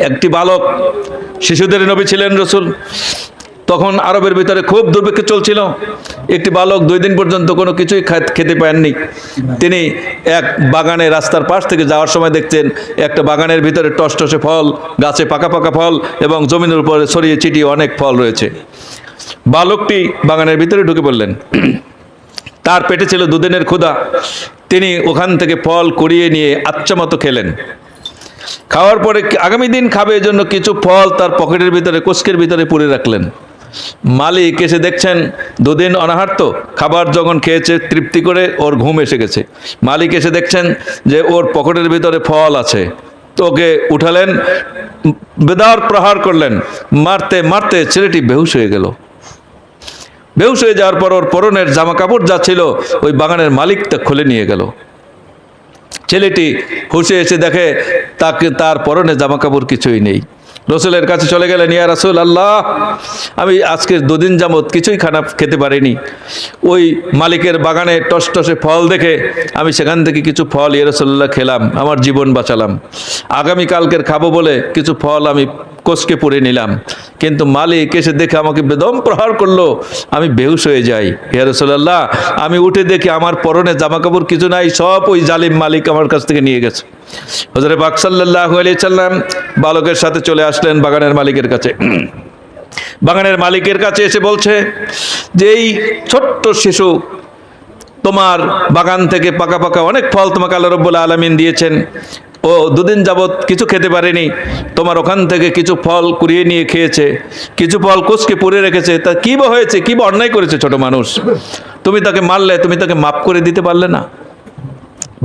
একটি বালক, শিশুদের নবী ছিলেন রসুল, তখন আরবের ভিতরে খুব দুর্ভিক্ষ চলছিল। একটি বালক 2 দিন পর্যন্ত কোনো কিছুই খেতে পাননি। তিনি এক বাগানে রাস্তার পাশ থেকে যাওয়ার সময় দেখছেন একটা বাগানের ভিতরে টসটসে ফল, গাছে পাকা পাকা ফল এবং জমিনের উপরে ছড়িয়ে ছিটিয়ে অনেক ফল রয়েছে। বালকটি বাগানের ভিতরে ঢুকে পড়লেন। তার পেটে ছিল 2 দিনের ক্ষুধা। তিনি ওখান থেকে ফল কুড়িয়ে নিয়ে আচ্ছা মতো খেলেন। খাওয়ার পরে আগামী দিন খাবে এজন্য কিছু ফল তার পকেটের ভিতরে, কোষ্কের ভিতরে পুরে রাখলেন। মালিক এসে দেখছেন 2 দিন অনাহার, তো খাবার যখন খেয়েছে তৃপ্তি করে ওর ঘুম এসে গেছে। মালিক এসে দেখছেন যে ওর পকেটের ভিতরে ফল আছে, তো ওকে উঠালেন, বেদর প্রহার করলেন। মারতে মারতে ছেলেটি বেহুশ হয়ে গেল। বেহুশ হয়ে যাওয়ার পর ওর পরনের জামা কাপড় যা ছিল ওই বাগানের মালিক তা খুলে নিয়ে গেল। ছেলেটি হুঁশে এসে দেখে তার পরনে জামা কাপড় কিছুই নেই। রসুলের কাছে চলে গেলেন, ইয়া রাসূল আল্লাহ, আমি আজকের 2 দিন যাবত কিছুই খানা খেতে পারিনি। ওই মালিকের বাগানে টসটসে ফল দেখে আমি সেখান থেকে কিছু ফল ইয়া রাসূলুল্লাহ খেলাম, আমার জীবন বাঁচালাম। আগামীকালকের খাবো বলে কিছু ফল আমি কোষকে পুড়ে নিলাম, কিন্তু মালিক এসে দেখে আমাকে বেদম প্রহার করলো, আমি বেহুশ হয়ে যাই। ইয়া রাসূলুল্লাহ, আমি উঠে দেখি আমার পরনে জামা কাপড় কিছু নাই, সব ওই জালিম মালিক আমার কাছ থেকে নিয়ে গেছে। হযরত পাক সাল্লাল্লাহু আলাইহি সাল্লাম বালকের সাথে চলে আসলেন বাগানের মালিকের কাছে। বাগানের মালিকের কাছে এসে বলছে যে এই ছোট্ট শিশু তোমার বাগান থেকে পাকা পাকা অনেক ফল তোমাকে আল্লাহ রাব্বুল আলামিন দিয়েছেন, ও 2 দিন যাবত কিছু খেতে পারেনি, তোমার ওখান থেকে কিছু ফল কুড়িয়ে নিয়ে খেয়েছে, কিছু ফল কোষকে পুড়ে রেখেছে, তা কি বা হয়েছে, কি বা অন্যায় করেছে ছোট মানুষ, তুমি তাকে মারলে, তুমি তাকে মাফ করে দিতে পারলে না?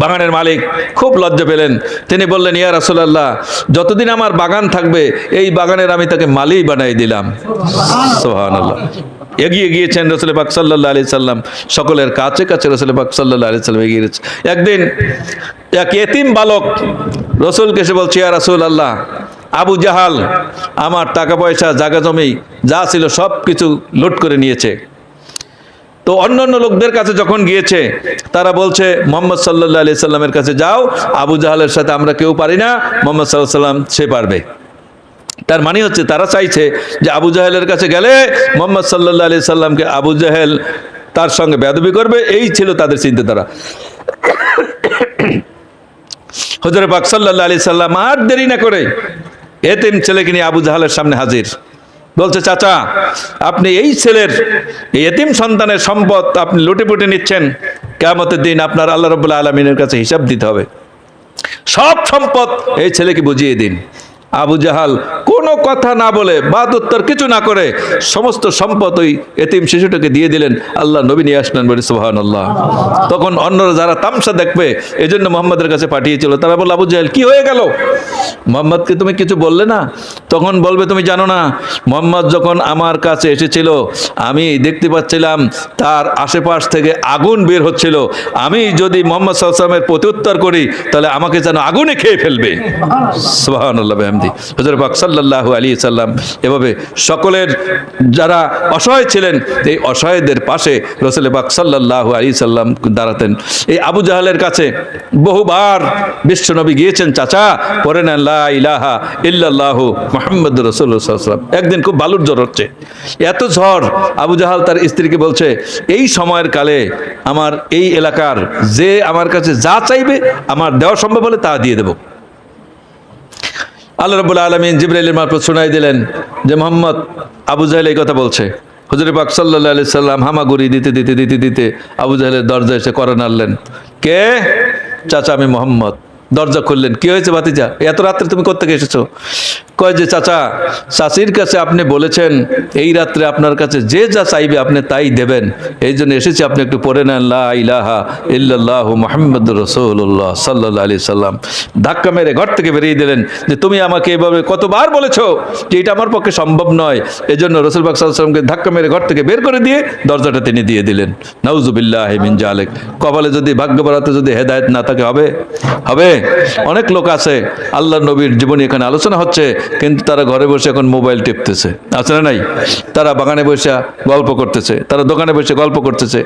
বাগানের মালিক খুব লজ্জা পেলেন। তিনি বললেন, ইয়া রাসূলুল্লাহ, যতদিন আমার বাগান থাকবে এই বাগানের আমি তাকে মালিক বানাই দিলাম। সুবহানাল্লাহ। এগিয়ে গিয়েছেন রাসূল পাক সাল্লাল্লাহু আলাইহি সাল্লাম, সকলের কাছে কাছে রাসূল পাক সাল্লাল্লাহু আলাইহি সাল্লাম এগিয়ে গেছে। একদিন এক এতিম বালক রাসূলকে এসে বলছে, ইয়া রাসূলুল্লাহ, আবু জাহাল আমার টাকা পয়সা জায়গা জমি যা ছিল সব কিছু লুট করে নিয়েছে। তো অন্যান্য লোকদের কাছে যখন গিয়েছে তারা বলছে মুহাম্মদ সাল্লাল্লাহু আলাইহি সাল্লামের কাছে যাও, আবু জাহালের সাথে আমরা কেউ পারি না, মুহাম্মদ সাল্লাল্লাহু আলাইহি সাল্লাম সে পারবে। তার মানে হচ্ছে তারা চাইছে যে আবু জাহেলের কাছে গেলে মুহাম্মদ সাল্লাল্লাহু আলাইহি সাল্লামকে আবু জাহেল তার সঙ্গে বেয়াদবি করবে, এই ছিল তাদের চিন্তাধারা। হযরত পাক সাল্লাল্লাহু আলাইহি সাল্লাম আর দেরি না করে এতিম ছেলেকে নিয়ে আবু জাহেলের সামনে হাজির। বলছে, চাচা, আপনি এই ছেলের, এই এতিম সন্তানের সম্পদ আপনি লুটেপুটে নিচ্ছেন, কিয়ামতের দিন আপনার আল্লাহ রাব্বুল আলামিনের কাছে হিসাব দিতে হবে। সব সম্পদ এই ছেলেকে বুঝিয়ে দিন। আবু জাহাল কোনো কথা না বলে, বাদ উত্তর কিছু না করে সমস্ত সম্পদ ওই এতিম শিশুটাকে দিয়ে দিলেন। আল্লাহ নবী নিয়ে আসলেন, বলে সুবহানাল্লাহ। তখন অন্যরা যারা তামসা দেখবে এজন্য মুহাম্মদের কাছে পাঠিয়েছিল, তারা বলল, আবু জাহেল কি হয়ে গেল, মুহাম্মদকে তুমি কিছু বললে না? তখন বলবে, তুমি জানো না, মুহাম্মদ যখন আমার কাছে এসেছিল আমি দেখতে পাচ্ছিলাম তার আশেপাশ থেকে আগুন বের হচ্ছিল, আমি যদি মুহাম্মদ সাল্লাল্লাহু আলাইহি ওয়াসাল্লামের প্রত্যুত্তর করি তাহলে আমাকে যেন আগুনে খেয়ে ফেলবে। সুবহানাল্লাহ। হযরত পাক সাল্লাল্লাহু আলাইহি সাল্লাম এভাবে সকলের যারা অসহায় ছিলেন এই অসহায়দের পাশে রাসূল পাক সাল্লাল্লাহু আলাইহি সাল্লাম দাঁড়াতেন। এই আবু জাহেলের কাছে বহুবার বিশ্বনবী গিয়েছেন, চাচা পড়ে নেন লা ইলাহা ইল্লাল্লাহু মুহাম্মাদুর রাসূলুল্লাহ সাল্লাল্লাহু আলাইহি ওয়াসাল্লাম। একদিন খুব বালুর ঝড় হচ্ছে, এত ঝড়, আবু জাহাল তার স্ত্রীকে বলছে, এই সময়ের কালে আমার এই এলাকার যে আমার কাছে যা চাইবে আমার দেওয়া সম্ভব হলে তা দিয়ে দেব। আল্লাহ রাব্বুল আলামিন জিবরাইলের মারফত শোনাই দিলেন যে মুহাম্মদ, আবু জাহেল এই কথা বলছে। হুজুর পাক সাল্লাল্লাহু আলাইহি সাল্লাম হামাগুড়ি দিতে দিতে দিতে দিতে আবু জাহেলের দরজায় এসে কড়া নাড়লেন, কে? চাচা আমি মুহাম্মদ। দরজা খুললেন, কি হয়েছে ভাতিজা, এত রাত্রে তুমি কোত্থেকে এসেছো? কয় যে চাচা, চাচির কাছে আপনি বলেছেন এই রাত্রে আপনার কাছে যে যা চাইবে আপনি তাই দেবেন, এই জন্য এসেছি, আপনি একটু পড়ে নেন লা ইলাহা ইল্লাল্লাহু মুহাম্মাদুর রাসূলুল্লাহ সাল্লাল্লাহু আলাইহি সাল্লাম। ধাক্কা মেরে ঘর থেকে বেরিয়ে দিলেন যে তুমি আমাকে এভাবে কতবার বলেছো যে এটা আমার পক্ষে সম্ভব নয়। এজন্য রাসূল পাক সাল্লাল্লাহু আলাইহি সাল্লামকে ধাক্কা মেরে ঘর থেকে বের করে দিয়ে দরজাটা তিনি দিয়ে দিলেন। নাউজুবিল্লাহি মিন জালিক। কপালে যদি ভাগ্য বরাতে যদি হেদায়েত না থাকে হবে? হবে? অনেক লোক আছে, আল্লাহর নবীর জীবনী এখানে আলোচনা হচ্ছে, কিন্তু তারা ঘরে বসে এখন মোবাইল টিপতেছে, আছে না নাই? তারা বাগানে বসে গল্প করতেছে, তারা দোকানে বসে গল্প করতেছে।